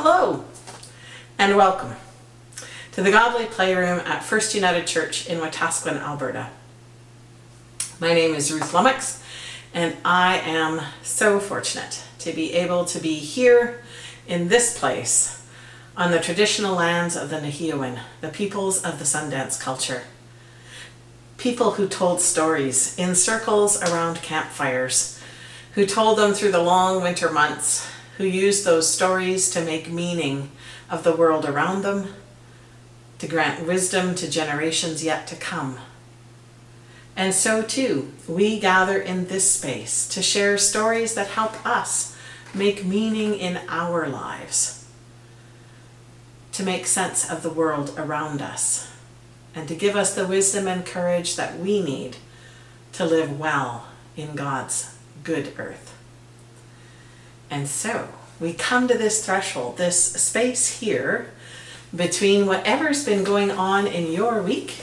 Hello and welcome to the Godly Playroom at First United Church in Wetaskiwin, Alberta. My name is Ruth Lummox and I am so fortunate to be able to be here in this place on the traditional lands of the Wetaskiwin, the peoples of the Sundance culture. People who told stories in circles around campfires, who told them through the long winter months, who used those stories to make meaning of the world around them, to grant wisdom to generations yet to come. And so too, we gather in this space to share stories that help us make meaning in our lives, to make sense of the world around us, and to give us the wisdom and courage that we need to live well in God's good earth. And so we come to this threshold, this space here between whatever's been going on in your week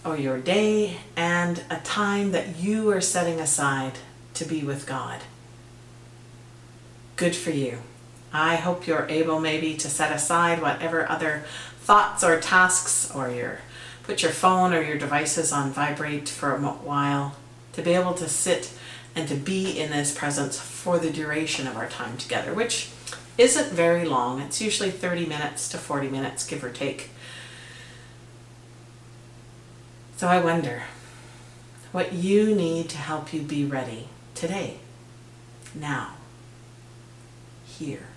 or your day and a time that you are setting aside to be with God. Good for you. I hope you're able maybe to set aside whatever other thoughts or tasks, or put your phone or your devices on vibrate for a while, to be able to sit and to be in His presence for the duration of our time together, which isn't very long. It's usually 30 minutes to 40 minutes, give or take. So I wonder what you need to help you be ready today, now, here.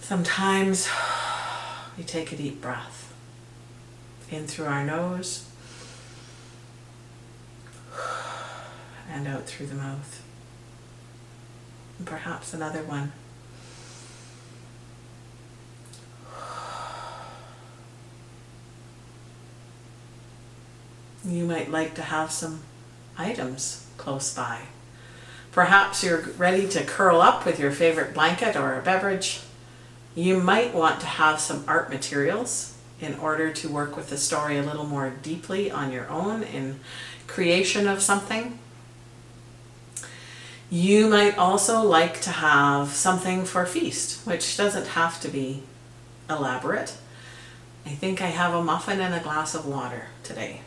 Sometimes we take a deep breath in through our nose and out through the mouth. And perhaps another one. You might like to have some items close by. Perhaps you're ready to curl up with your favorite blanket or a beverage. You might want to have some art materials in order to work with the story a little more deeply on your own in creation of something. You might also like to have something for a feast, which doesn't have to be elaborate. I think I have a muffin and a glass of water today,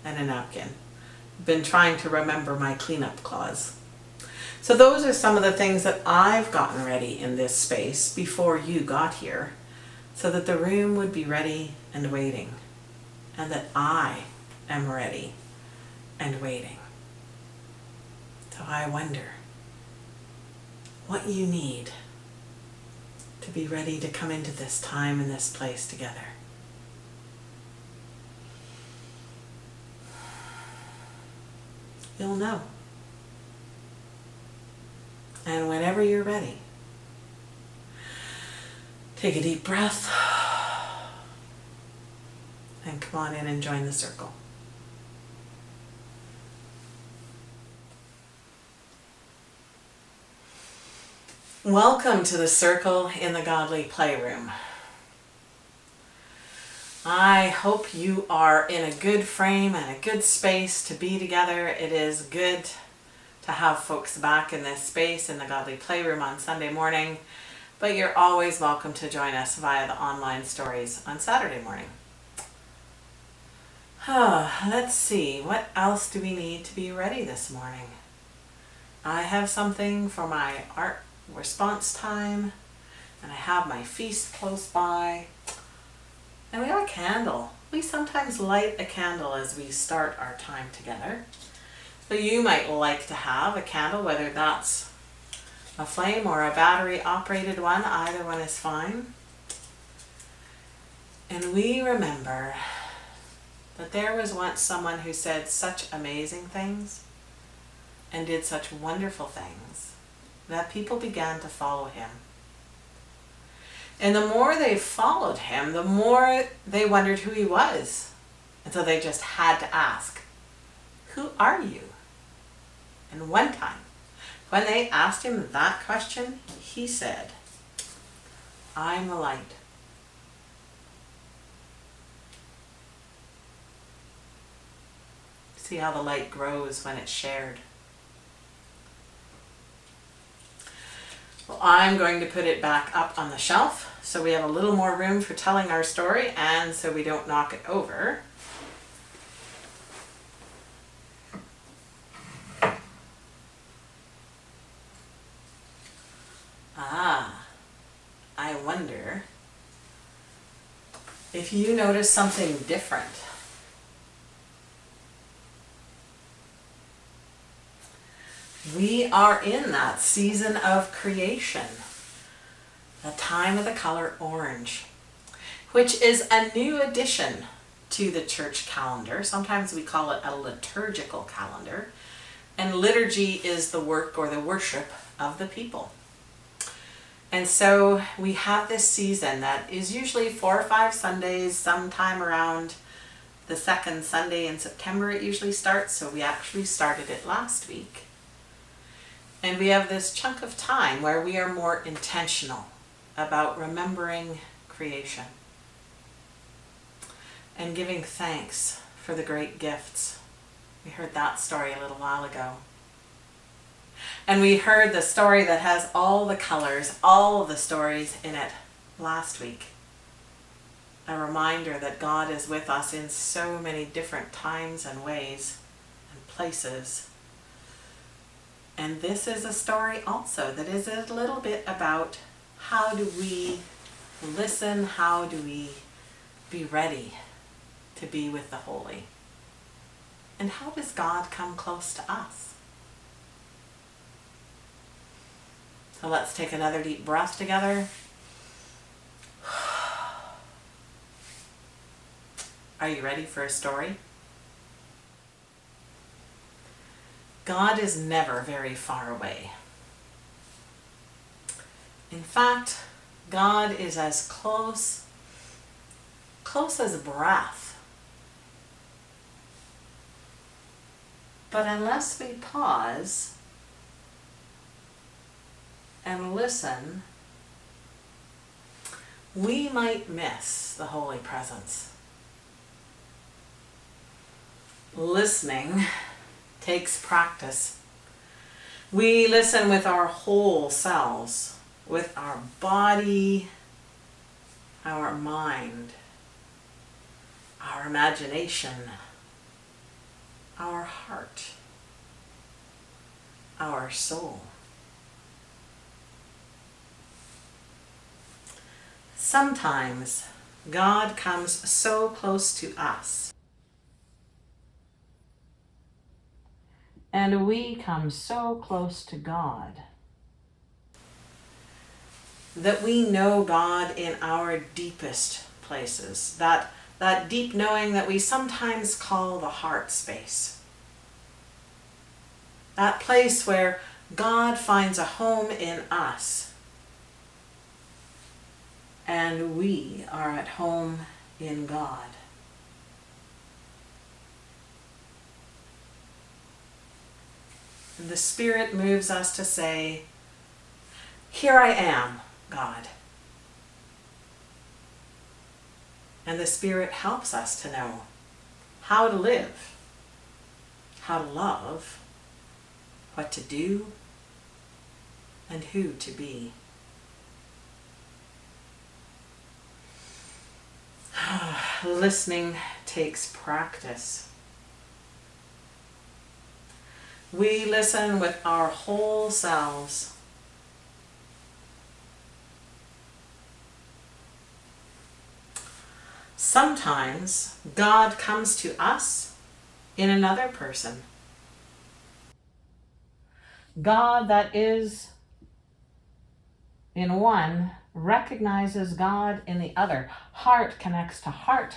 and a napkin. I've been trying to remember my cleanup clause. So those are some of the things that I've gotten ready in this space before you got here, so that the room would be ready and waiting, and that I am ready and waiting. So I wonder what you need to be ready to come into this time and this place together. You'll know. And whenever you're ready, take a deep breath and come on in and join the circle. Welcome to the circle in the Godly Playroom. I hope you are in a good frame and a good space to be together. It is good to have folks back in this space in the Godly Playroom on Sunday morning, but you're always welcome to join us via the online stories on Saturday morning. Let's see, what else do we need to be ready this morning? I have something for my art response time, and I have my feast close by, and we have a candle. We sometimes light a candle as we start our time together. So you might like to have a candle, whether that's a flame or a battery operated one, either one is fine. And we remember that there was once someone who said such amazing things and did such wonderful things that people began to follow him. And the more they followed him, the more they wondered who he was. And so they just had to ask, "Who are you?" And one time, when they asked him that question, he said, "I'm the light." See how the light grows when it's shared. Well, I'm going to put it back up on the shelf so we have a little more room for telling our story and so we don't knock it over. I wonder if you notice something different. We are in that season of creation, the time of the color orange, which is a new addition to the church calendar. Sometimes we call it a liturgical calendar, and liturgy is the work or the worship of the people. And so we have this season that is usually 4 or 5 Sundays, sometime around the second Sunday in September it usually starts, so we actually started it last week. And we have this chunk of time where we are more intentional about remembering creation and giving thanks for the great gifts. We heard that story a little while ago. And we heard the story that has all the colors, all of the stories in it last week. A reminder that God is with us in so many different times and ways and places. And this is a story also that is a little bit about how do we listen, how do we be ready to be with the Holy? And how does God come close to us? So let's take another deep breath together. Are you ready for a story? God is never very far away. In fact, God is as close as a breath. But unless we pause and listen, we might miss the holy presence. Listening takes practice. We listen with our whole selves, with our body, our mind, our imagination, our heart, our soul. Sometimes God comes so close to us, and we come so close to God that we know God in our deepest places, that deep knowing that we sometimes call the heart space. That place where God finds a home in us and we are at home in God. And the Spirit moves us to say, "Here I am, God." And the Spirit helps us to know how to live, how to love, what to do, and who to be. Listening takes practice. We listen with our whole selves. Sometimes God comes to us in another person. God that is in one recognizes God in the other. Heart connects to heart.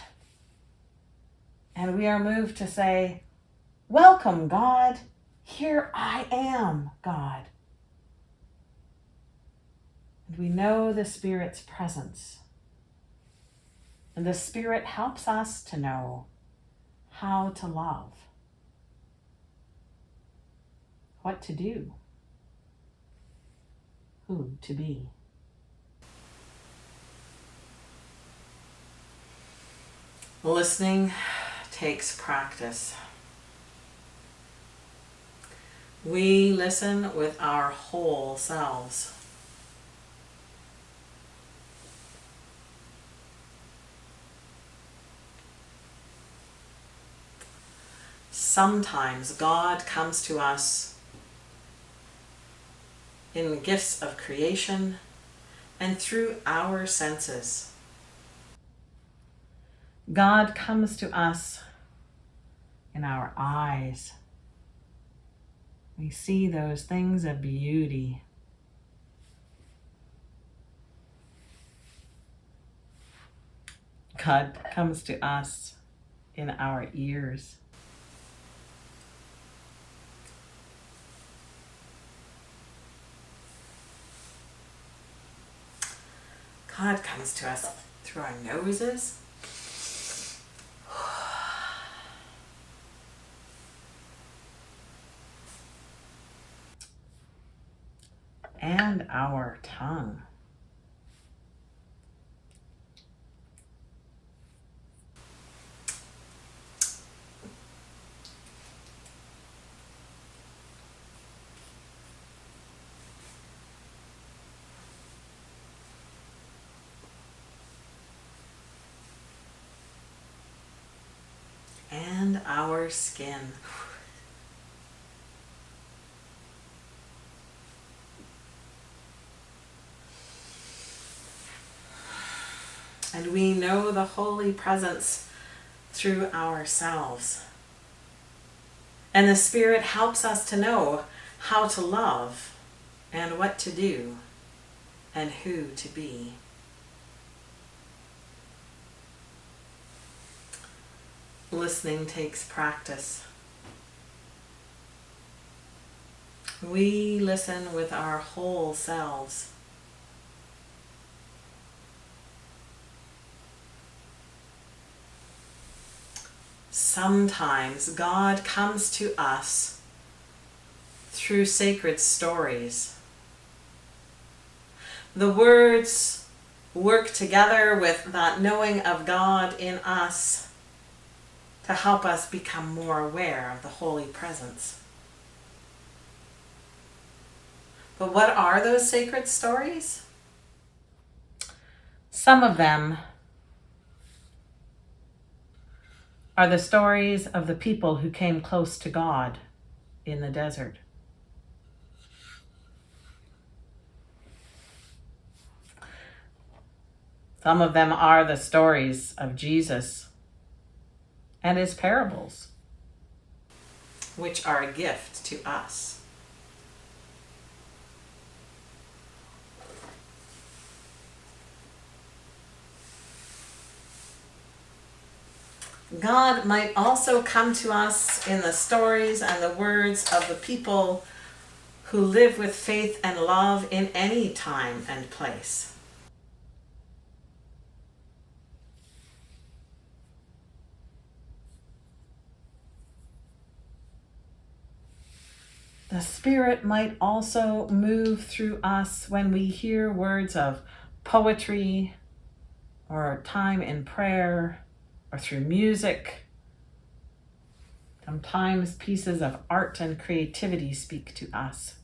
And we are moved to say, "Welcome, God. Here I am, God." And we know the Spirit's presence. And the Spirit helps us to know how to love, what to do, who to be. Listening takes practice. We listen with our whole selves. sometimes God comes to us in the gifts of creation and through our senses. God comes to us in our eyes. We see those things of beauty. God comes to us in our ears. God comes to us through our noses. And our tongue. And our skin. And we know the holy presence through ourselves. And the Spirit helps us to know how to love and what to do and who to be. Listening takes practice. We listen with our whole selves. Sometimes God comes to us through sacred stories. The words work together with that knowing of God in us to help us become more aware of the holy presence. But what are those sacred stories? Some of them are the stories of the people who came close to God in the desert. Some of them are the stories of Jesus and his parables, which are a gift to us. God might also come to us in the stories and the words of the people who live with faith and love in any time and place. The Spirit might also move through us when we hear words of poetry or time in prayer or through music. Sometimes pieces of art and creativity speak to us.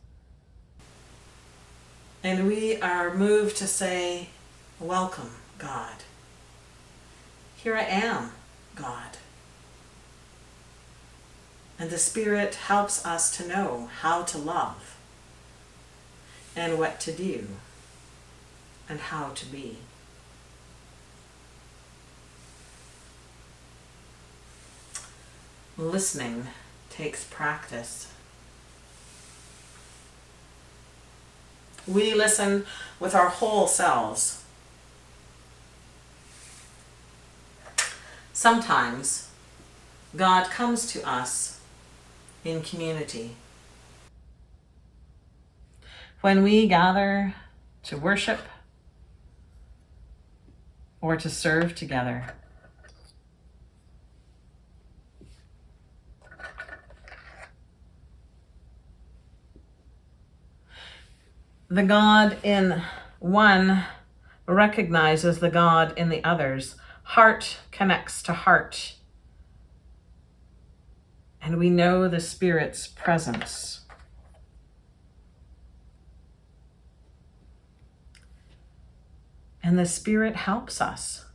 And we are moved to say, "Welcome, God. Here I am, God." And the Spirit helps us to know how to love and what to do and how to be. Listening takes practice. We listen with our whole selves. Sometimes God comes to us in community. When we gather to worship or to serve together. The God in one recognizes the God in the others. Heart connects to heart. And we know the Spirit's presence. And the Spirit helps us.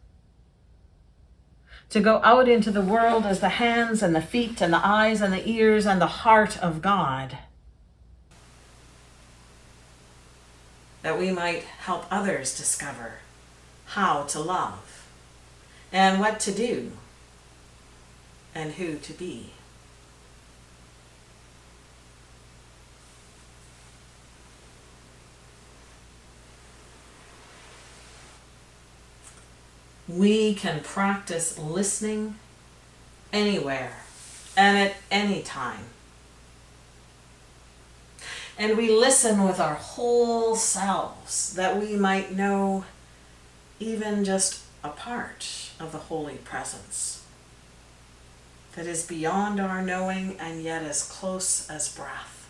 to go out into the world as the hands and the feet and the eyes and the ears and the heart of God, that we might help others discover how to love and what to do and who to be. We can practice listening anywhere and at any time. And we listen with our whole selves, that we might know even just a part of the Holy Presence that is beyond our knowing and yet as close as breath.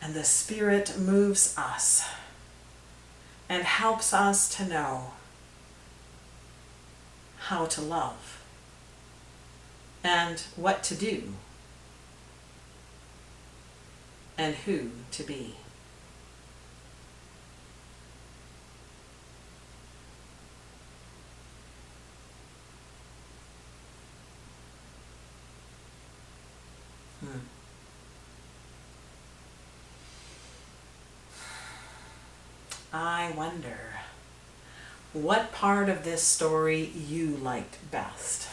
And the Spirit moves us and helps us to know how to love and what to do and who to be. I wonder what part of this story you liked best.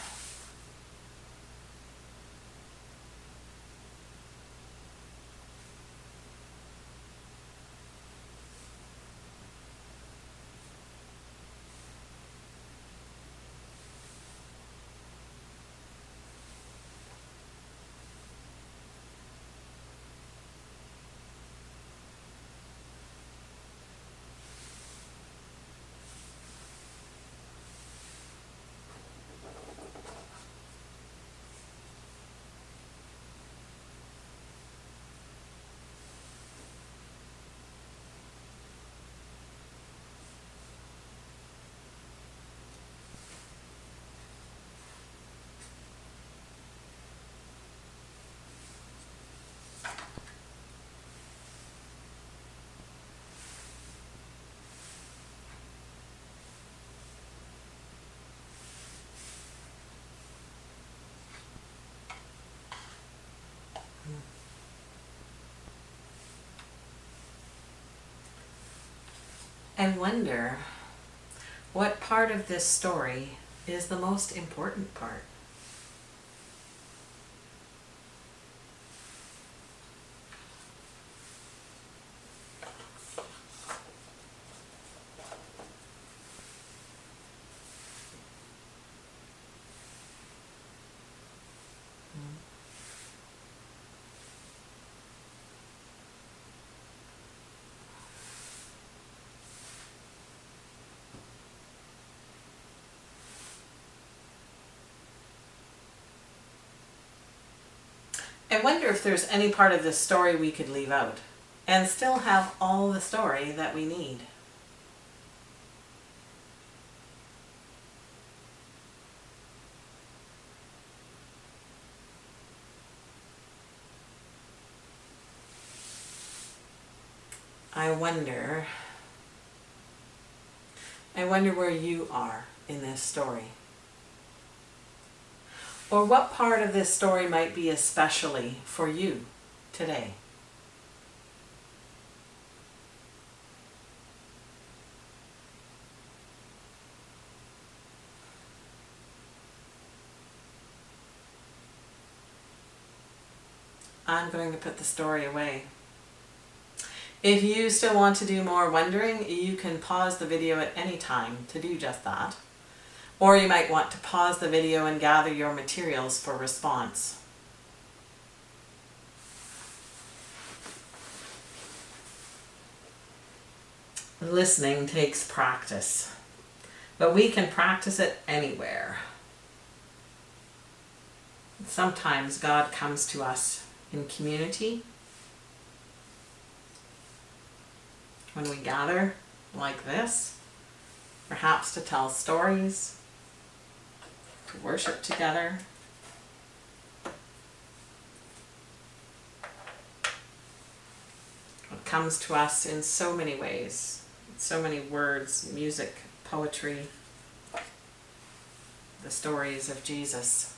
And wonder what part of this story is the most important part. I wonder if there's any part of this story we could leave out and still have all the story that we need. I wonder where you are in this story. Or what part of this story might be especially for you today? I'm going to put the story away. If you still want to do more wondering, you can pause the video at any time to do just that. Or you might want to pause the video and gather your materials for response. Listening takes practice, but we can practice it anywhere. Sometimes God comes to us in community, when we gather like this, perhaps to tell stories, to worship together. It comes to us in so many ways. So many words, music, poetry, the stories of Jesus.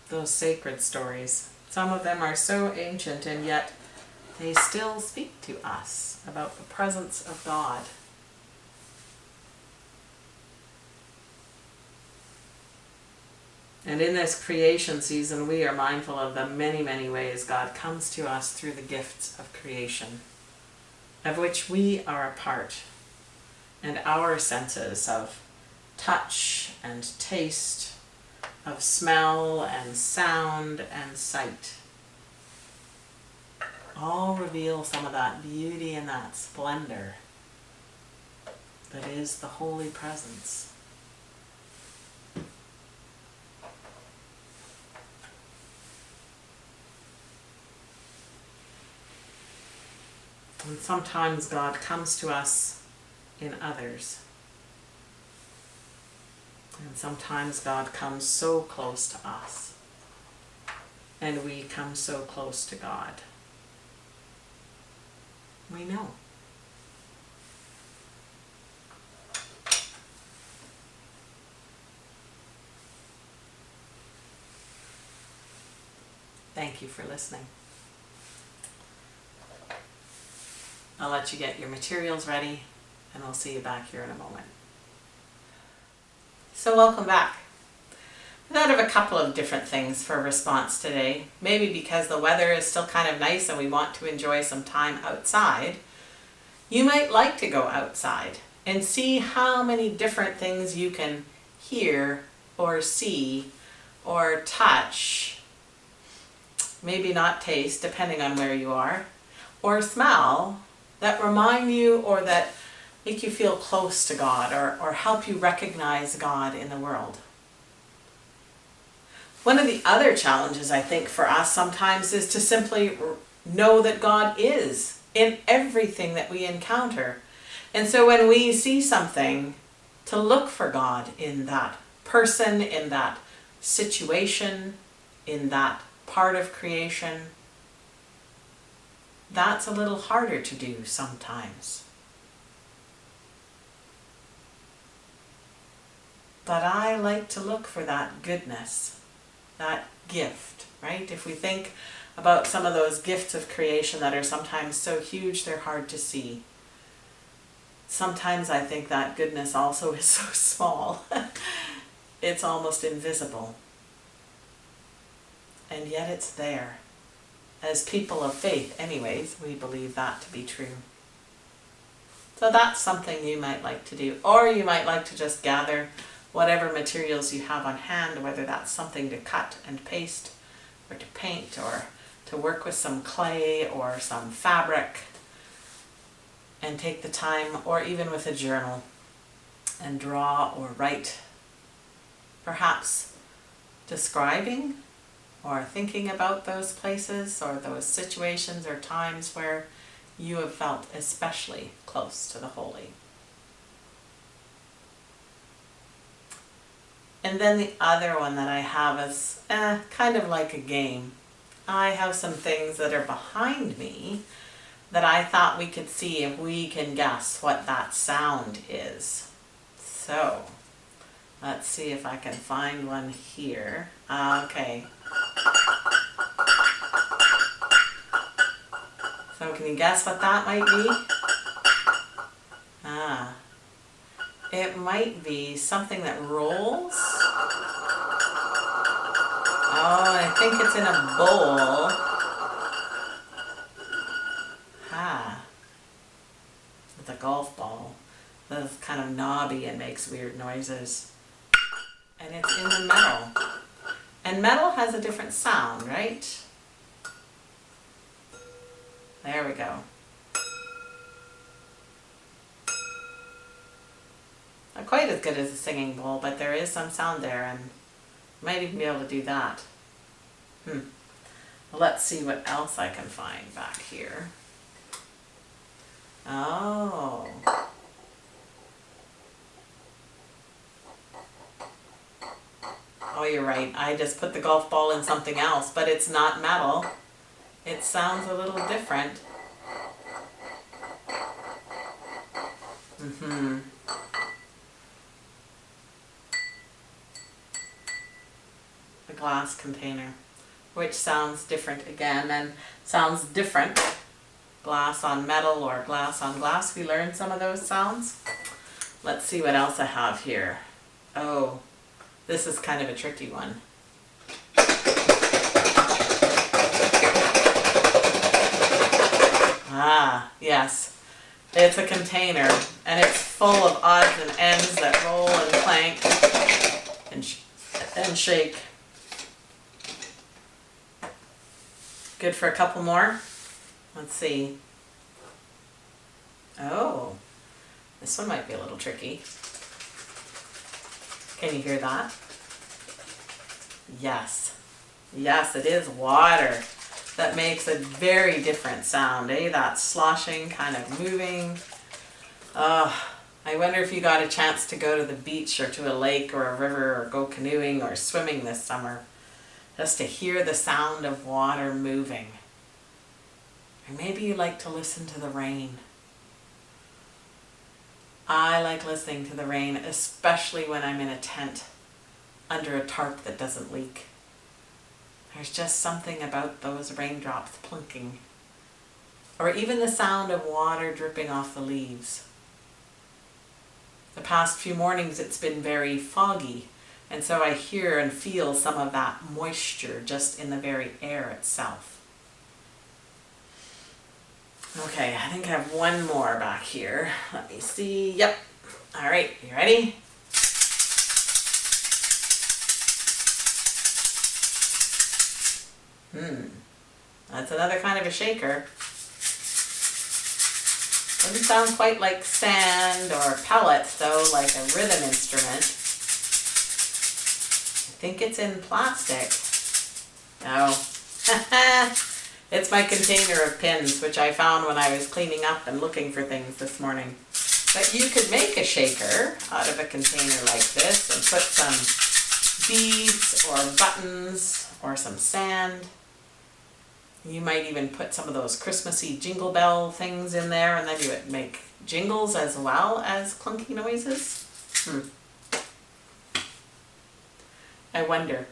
Those sacred stories. Some of them are so ancient, and yet they still speak to us about the presence of God. And in this creation season, we are mindful of the many, many ways God comes to us through the gifts of creation, of which we are a part, and our senses of touch and taste, of smell and sound and sight, all reveal some of that beauty and that splendor that is the holy presence. And sometimes God comes to us in others. And sometimes God comes so close to us. And we come so close to God. We know. Thank you for listening. I'll let you get your materials ready, and I'll see you back here in a moment. So welcome back. I thought of a couple of different things for a response today. Maybe because the weather is still kind of nice and we want to enjoy some time outside. You might like to go outside and see how many different things you can hear or see or touch, maybe not taste, depending on where you are, or smell, that remind you or that make you feel close to God or help you recognize God in the world. One of the other challenges I think for us sometimes is to simply know that God is in everything that we encounter. And so when we see something, to look for God in that person, in that situation, in that part of creation. That's a little harder to do sometimes. But I like to look for that goodness, that gift, right? If we think about some of those gifts of creation that are sometimes so huge they're hard to see. Sometimes I think that goodness also is so small. It's almost invisible. And yet it's there. As people of faith, anyways, we believe that to be true. So that's something you might like to do. Or you might like to just gather whatever materials you have on hand, whether that's something to cut and paste, or to paint, or to work with some clay or some fabric, and take the time, or even with a journal, and draw or write, perhaps describing or thinking about those places or those situations or times where you have felt especially close to the holy. And then the other one that I have is kind of like a game. I have some things that are behind me that I thought we could see if we can guess what that sound is. So let's see if I can find one here. Okay. So can you guess what that might be? It might be something that rolls. Oh, I think it's in a bowl. It's a golf ball. That's kind of knobby and makes weird noises. And it's in the metal. And metal has a different sound, right? There we go. Not quite as good as a singing bowl, but there is some sound there, and you might even be able to do that. Well, let's see what else I can find back here. Oh. Oh, you're right. I just put the golf ball in something else, but it's not metal. it sounds a little different. A glass container, which sounds different again, and sounds different. Glass on metal or glass on glass. We learned some of those sounds. Let's see what else I have here. Oh, this is kind of a tricky one. Ah, yes. It's a container, and it's full of odds and ends that roll and clank and shake. Good for a couple more. Let's see. Oh, this one might be a little tricky. Can you hear that? Yes. Yes, it is water. That makes a very different sound, eh? That sloshing, kind of moving. I wonder if you got a chance to go to the beach or to a lake or a river or go canoeing or swimming this summer, just to hear the sound of water moving. Or maybe you like to listen to the rain. I like listening to the rain, especially when I'm in a tent under a tarp that doesn't leak. There's just something about those raindrops plunking, or even the sound of water dripping off the leaves. The past few mornings it's been very foggy, and so I hear and feel some of that moisture just in the very air itself. Okay, I think I have one more back here. Let me see. Yep. All right, you ready? That's another kind of a shaker. Doesn't sound quite like sand or pellets though, like a rhythm instrument. I think it's in plastic. No. It's my container of pins, which I found when I was cleaning up and looking for things this morning. But you could make a shaker out of a container like this and put some beads or buttons or some sand. You might even put some of those Christmassy jingle bell things in there, and then you would make jingles as well as clunky noises. I wonder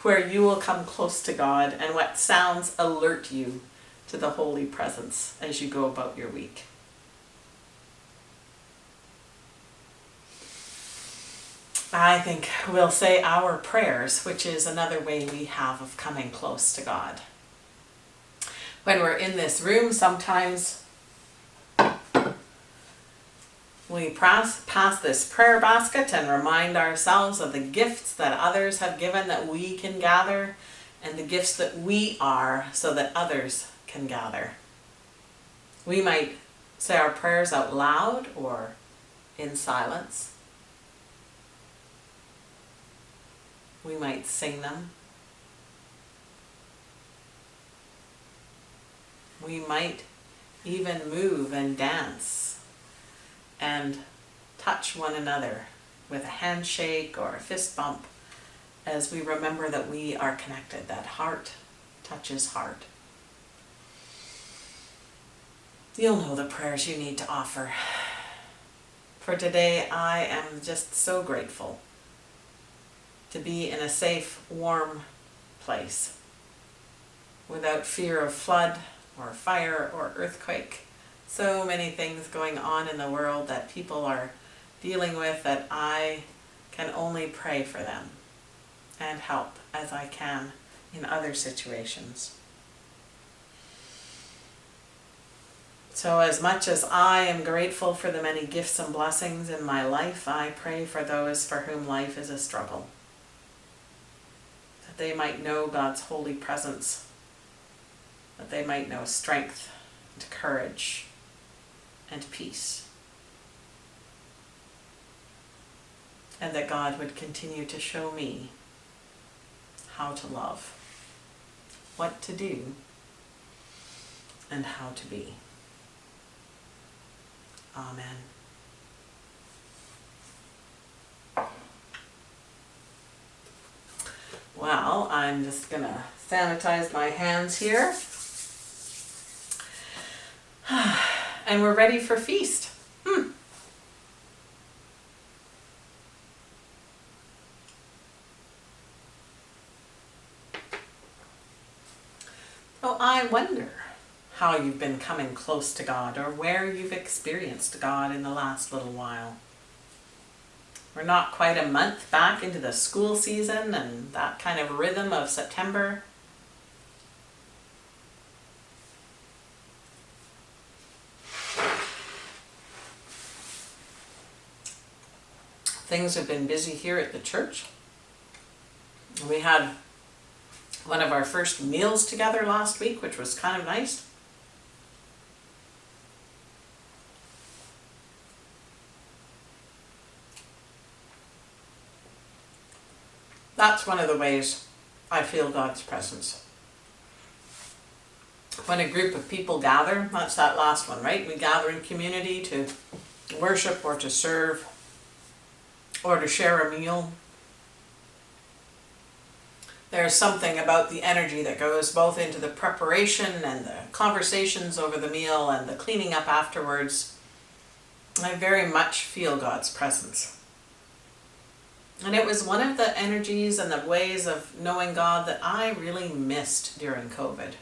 where you will come close to God and what sounds alert you to the holy presence as you go about your week. I think we'll say our prayers, which is another way we have of coming close to God. When we're in this room, sometimes we pass this prayer basket and remind ourselves of the gifts that others have given that we can gather, and the gifts that we are so that others can gather. We might say our prayers out loud or in silence. We might sing them. We might even move and dance and touch one another with a handshake or a fist bump as we remember that we are connected, that heart touches heart. You'll know the prayers you need to offer. For today, I am just so grateful to be in a safe, warm place without fear of flood or fire or earthquake. So many things going on in the world that people are dealing with that I can only pray for them and help as I can in other situations. So as much as I am grateful for the many gifts and blessings in my life, I pray for those for whom life is a struggle, that they might know God's holy presence, that they might know strength and courage and peace, and that God would continue to show me how to love, what to do, and how to be. Amen. Well, I'm just gonna sanitize my hands here. and we're ready for feast. So I wonder how you've been coming close to God, or where you've experienced God in the last little while. We're not quite a month back into the school season and that kind of rhythm of September. Things have been busy here at the church. We had one of our first meals together last week, which was kind of nice. That's one of the ways I feel God's presence. When a group of people gather, that's that last one, right? We gather in community to worship or to serve or to share a meal. There's something about the energy that goes both into the preparation and the conversations over the meal and the cleaning up afterwards. I very much feel God's presence. And it was one of the energies and the ways of knowing God that I really missed during COVID,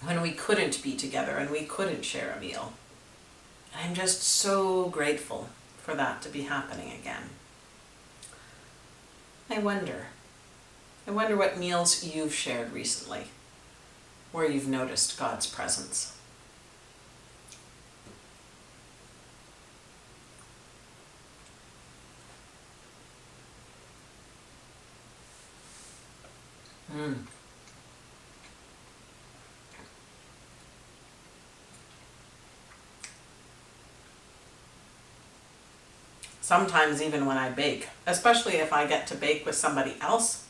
when we couldn't be together and we couldn't share a meal. I'm just so grateful for that to be happening again. I wonder what meals you've shared recently where you've noticed God's presence. Sometimes even when I bake, especially if I get to bake with somebody else,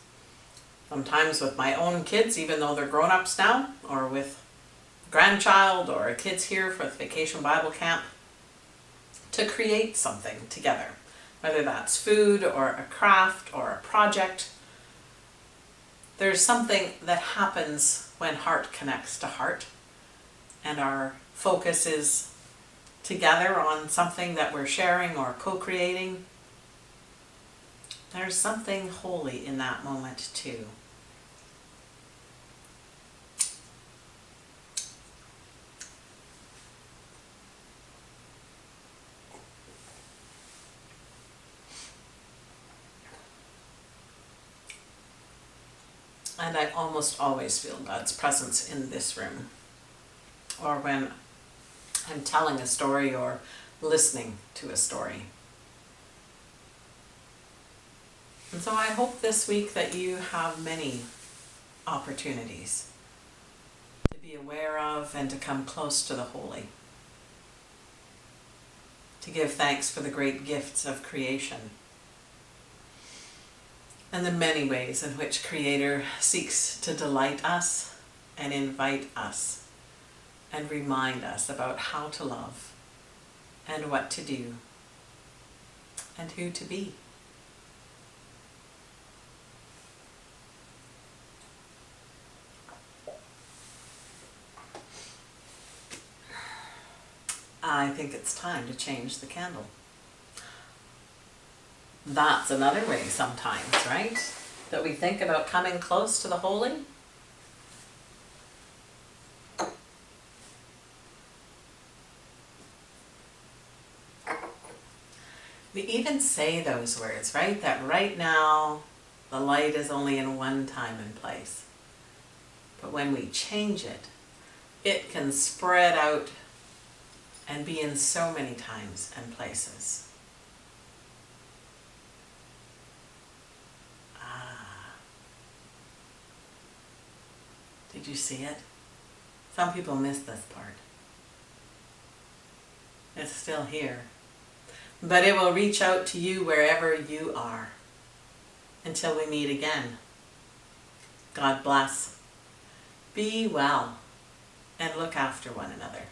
sometimes with my own kids, even though they're grown-ups now, or with a grandchild or a kids here for the Vacation Bible Camp, to create something together, whether that's food or a craft or a project. There's something that happens when heart connects to heart and our focus is together on something that we're sharing or co-creating. There's something holy in that moment too. And I almost always feel God's presence in this room, or when I'm telling a story or listening to a story. And so I hope this week that you have many opportunities to be aware of and to come close to the holy, to give thanks for the great gifts of creation and the many ways in which Creator seeks to delight us and invite us and remind us about how to love and what to do and who to be. I think it's time to change the candle. That's another way sometimes, right? That we think about coming close to the holy. We even say those words, right? That right now the light is only in one time and place. But when we change it, it can spread out and be in so many times and places. Did you see it? Some people miss this part. It's still here. But it will reach out to you wherever you are. Until we meet again. God bless. Be well and look after one another.